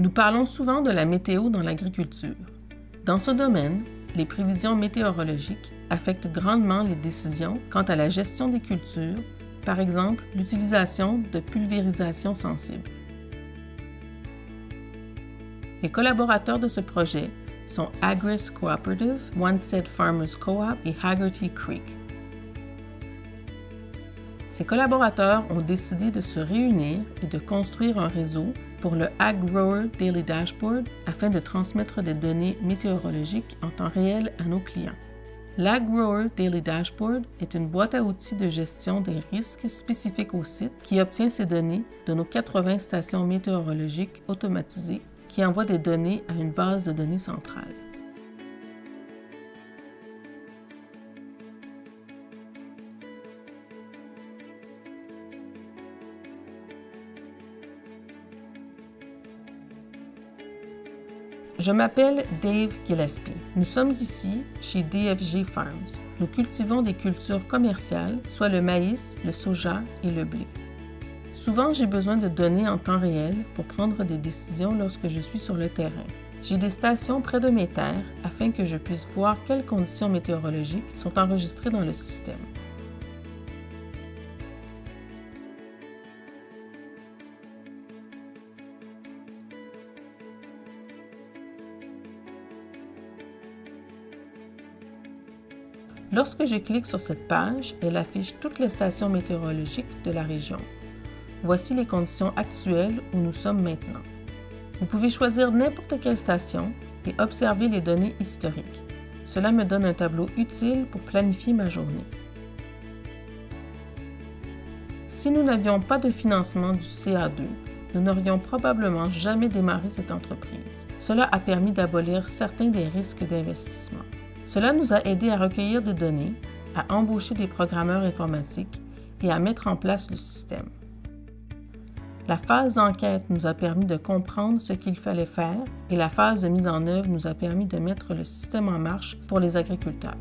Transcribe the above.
Nous parlons souvent de la météo dans l'agriculture. Dans ce domaine, les prévisions météorologiques affectent grandement les décisions quant à la gestion des cultures, par exemple l'utilisation de pulvérisation sensible. Les collaborateurs de ce projet sont Agris Cooperative, Wanstead Farmers Co-op et Haggerty Creek. Ces collaborateurs ont décidé de se réunir et de construire un réseau pour le AgGrower Daily Dashboard afin de transmettre des données météorologiques en temps réel à nos clients. L'AgGrower Daily Dashboard est une boîte à outils de gestion des risques spécifiques au site qui obtient ces données de nos 80 stations météorologiques automatisées qui envoient des données à une base de données centrale. Je m'appelle Dave Gillespie. Nous sommes ici chez DFG Farms. Nous cultivons des cultures commerciales, soit le maïs, le soja et le blé. Souvent, j'ai besoin de données en temps réel pour prendre des décisions lorsque je suis sur le terrain. J'ai des stations près de mes terres afin que je puisse voir quelles conditions météorologiques sont enregistrées dans le système. Lorsque je clique sur cette page, elle affiche toutes les stations météorologiques de la région. Voici les conditions actuelles où nous sommes maintenant. Vous pouvez choisir n'importe quelle station et observer les données historiques. Cela me donne un tableau utile pour planifier ma journée. Si nous n'avions pas de financement du CA2, nous n'aurions probablement jamais démarré cette entreprise. Cela a permis d'abolir certains des risques d'investissement. Cela nous a aidé à recueillir des données, à embaucher des programmeurs informatiques et à mettre en place le système. La phase d'enquête nous a permis de comprendre ce qu'il fallait faire et la phase de mise en œuvre nous a permis de mettre le système en marche pour les agriculteurs.